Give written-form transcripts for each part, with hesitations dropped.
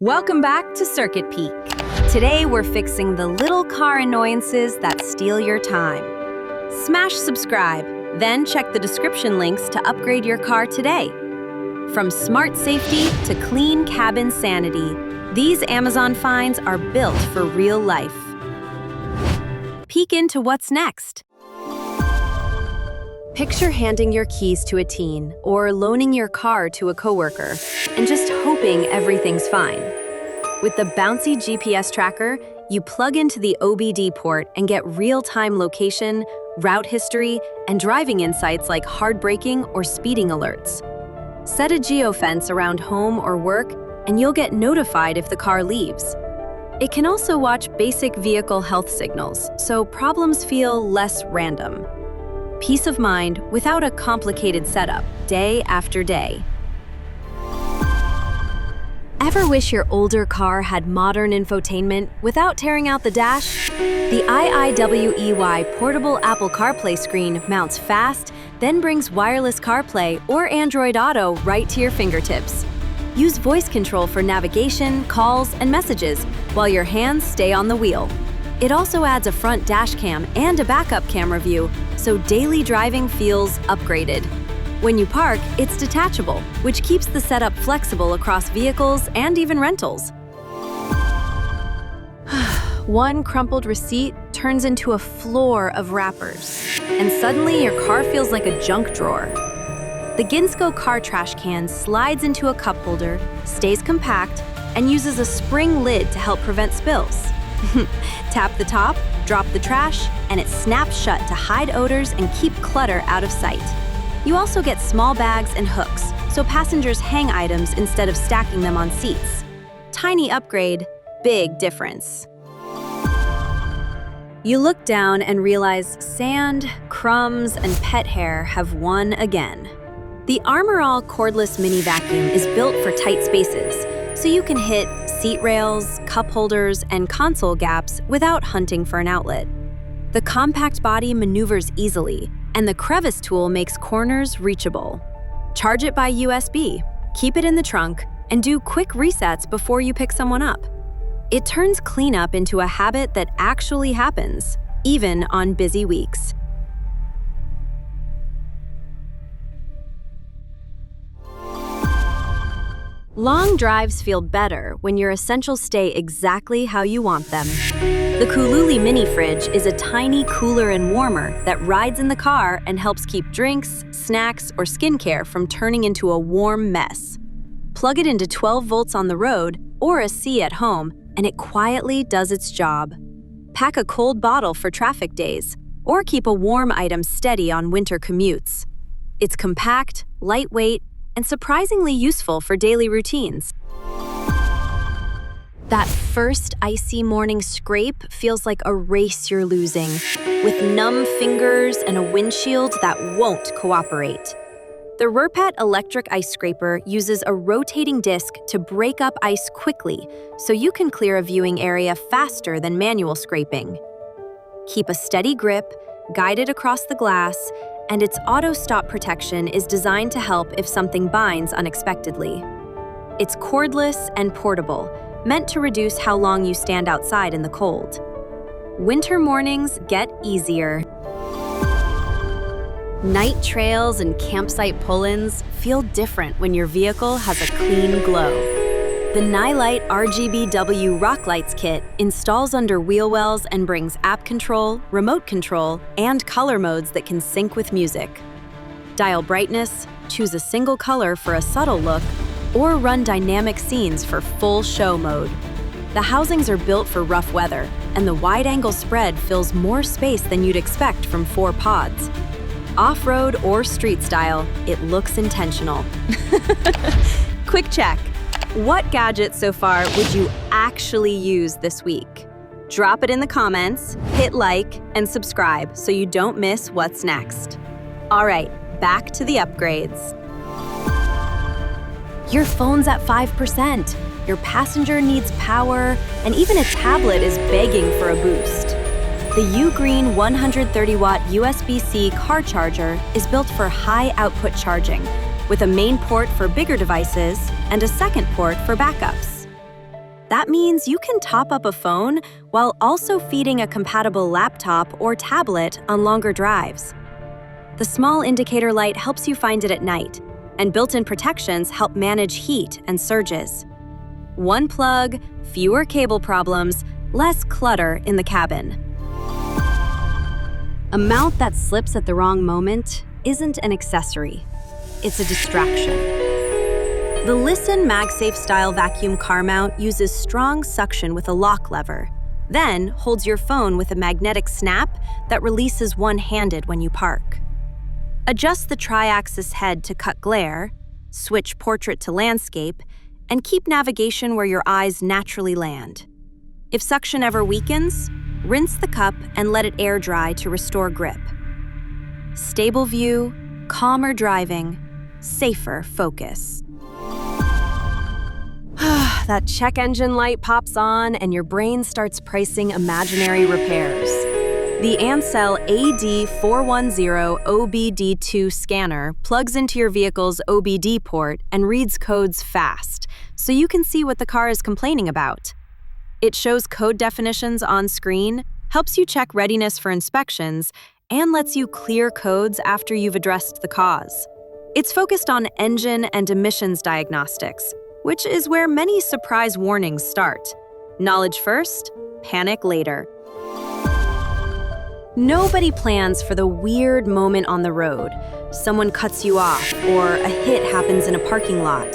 Welcome back to CircuitPeek. Today we're fixing the little car annoyances that steal your time. Smash subscribe, then check the description links to upgrade your car today. From smart safety to clean cabin sanity, these Amazon finds are built for real life. Peek into what's next. Picture handing your keys to a teen or loaning your car to a coworker and just hoping everything's fine. With the Bouncie GPS Tracker, you plug into the OBD port and get real-time location, route history, and driving insights like hard braking or speeding alerts. Set a geo-fence around home or work, and you'll get notified if the car leaves. It can also watch basic vehicle health signals, so problems feel less random. Peace of mind without a complicated setup, day after day. Ever wish your older car had modern infotainment without tearing out the dash? The IIWEY portable Apple CarPlay screen mounts fast, then brings wireless CarPlay or Android Auto right to your fingertips. Use voice control for navigation, calls, and messages while your hands stay on the wheel. It also adds a front dash cam and a backup camera view, so daily driving feels upgraded. When you park, it's detachable, which keeps the setup flexible across vehicles and even rentals. One crumpled receipt turns into a floor of wrappers, and suddenly your car feels like a junk drawer. The Ginsco car trash can slides into a cup holder, stays compact, and uses a spring lid to help prevent spills. Tap the top, drop the trash, and it snaps shut to hide odors and keep clutter out of sight. You also get small bags and hooks, so passengers hang items instead of stacking them on seats. Tiny upgrade, big difference. You look down and realize sand, crumbs, and pet hair have won again. The All Cordless Mini Vacuum is built for tight spaces, so you can hit seat rails, cup holders, and console gaps without hunting for an outlet. The compact body maneuvers easily, and the crevice tool makes corners reachable. Charge it by USB, keep it in the trunk, and do quick resets before you pick someone up. It turns cleanup into a habit that actually happens, even on busy weeks. Long drives feel better when your essentials stay exactly how you want them. The Cooluli Mini Fridge is a tiny cooler and warmer that rides in the car and helps keep drinks, snacks, or skincare from turning into a warm mess. Plug it into 12 volts on the road or a C at home, and it quietly does its job. Pack a cold bottle for traffic days, or keep a warm item steady on winter commutes. It's compact, lightweight, and surprisingly useful for daily routines. That first icy morning scrape feels like a race you're losing, with numb fingers and a windshield that won't cooperate. The Rerpet Electric Ice Scraper uses a rotating disc to break up ice quickly, so you can clear a viewing area faster than manual scraping. Keep a steady grip, guide it across the glass, and its auto-stop protection is designed to help if something binds unexpectedly. It's cordless and portable, meant to reduce how long you stand outside in the cold. Winter mornings get easier. Night trails and campsite pull-ins feel different when your vehicle has a clean glow. The Nilight RGBW Rock Lights kit installs under wheel wells and brings app control, remote control, and color modes that can sync with music. Dial brightness, choose a single color for a subtle look, or run dynamic scenes for full show mode. The housings are built for rough weather, and the wide-angle spread fills more space than you'd expect from 4 pods. Off-road or street style, it looks intentional. Quick check. What gadget so far would you actually use this week? Drop it in the comments, hit like, and subscribe so you don't miss what's next. All right, back to the upgrades. Your phone's at 5%, your passenger needs power, and even a tablet is begging for a boost. The UGREEN 130-watt USB-C car charger is built for high-output charging, with a main port for bigger devices and a second port for backups. That means you can top up a phone while also feeding a compatible laptop or tablet on longer drives. The small indicator light helps you find it at night, and built-in protections help manage heat and surges. One plug, fewer cable problems, less clutter in the cabin. A mount that slips at the wrong moment isn't an accessory. It's a distraction. The LISEN MagSafe style vacuum car mount uses strong suction with a lock lever, then holds your phone with a magnetic snap that releases one-handed when you park. Adjust the tri-axis head to cut glare, switch portrait to landscape, and keep navigation where your eyes naturally land. If suction ever weakens, rinse the cup and let it air dry to restore grip. Stable view, calmer driving, safer focus. That check engine light pops on and your brain starts pricing imaginary repairs. The ANCEL AD410 OBD2 Scanner plugs into your vehicle's OBD port and reads codes fast, so you can see what the car is complaining about. It shows code definitions on screen, helps you check readiness for inspections, and lets you clear codes after you've addressed the cause. It's focused on engine and emissions diagnostics, which is where many surprise warnings start. Knowledge first, panic later. Nobody plans for the weird moment on the road. Someone cuts you off, or a hit happens in a parking lot.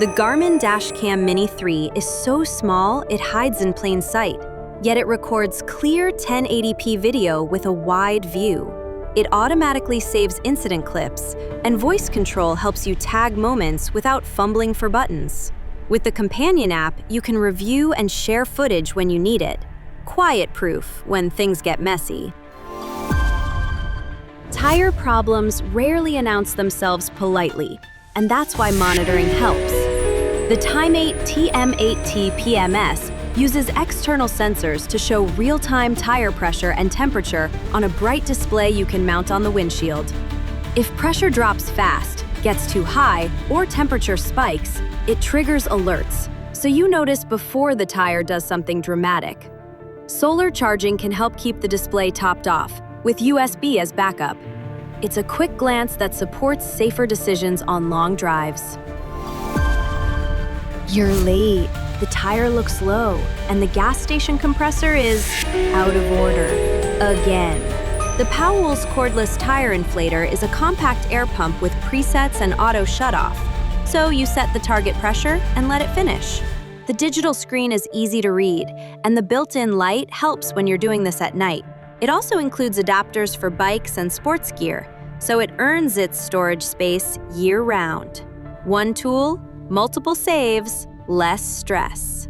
The Garmin Dashcam Mini 3 is so small it hides in plain sight, yet it records clear 1080p video with a wide view. It automatically saves incident clips, and voice control helps you tag moments without fumbling for buttons. With the companion app, you can review and share footage when you need it. Quiet-proof when things get messy. Tire problems rarely announce themselves politely, and that's why monitoring helps. The Tymate TM8 TPMS uses external sensors to show real-time tire pressure and temperature on a bright display you can mount on the windshield. If pressure drops fast, gets too high, or temperature spikes, it triggers alerts, so you notice before the tire does something dramatic. Solar charging can help keep the display topped off, with USB as backup. It's a quick glance that supports safer decisions on long drives. You're late. The tire looks low, and the gas station compressor is out of order. Again. The Powools Cordless Tire Inflator is a compact air pump with presets and auto shutoff. So you set the target pressure and let it finish. The digital screen is easy to read, and the built-in light helps when you're doing this at night. It also includes adapters for bikes and sports gear, so it earns its storage space year-round. One tool, multiple saves, less stress.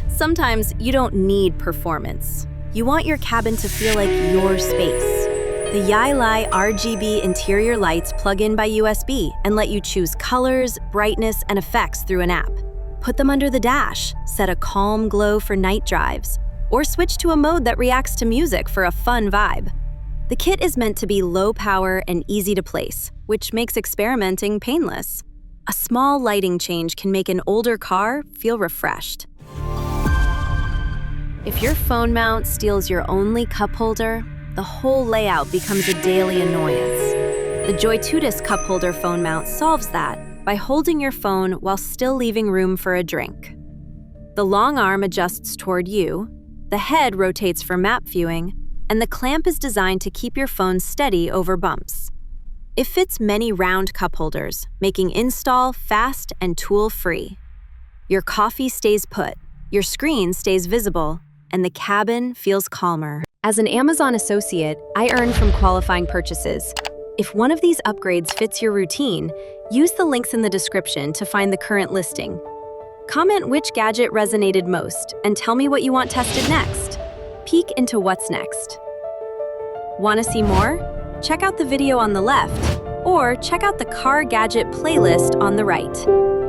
Sometimes you don't need performance. You want your cabin to feel like your space. The Yilaie RGB Interior Lights plug in by USB and let you choose colors, brightness, and effects through an app. Put them under the dash, set a calm glow for night drives, or switch to a mode that reacts to music for a fun vibe. The kit is meant to be low power and easy to place, which makes experimenting painless. A small lighting change can make an older car feel refreshed. If your phone mount steals your only cup holder, the whole layout becomes a daily annoyance. The Joytutus cup holder phone mount solves that by holding your phone while still leaving room for a drink. The long arm adjusts toward you, the head rotates for map viewing, and the clamp is designed to keep your phone steady over bumps. It fits many round cup holders, making install fast and tool-free. Your coffee stays put, your screen stays visible, and the cabin feels calmer. As an Amazon associate, I earn from qualifying purchases. If one of these upgrades fits your routine, use the links in the description to find the current listing. Comment which gadget resonated most and tell me what you want tested next. Peek into what's next. Want to see more? Check out the video on the left, or check out the car gadget playlist on the right.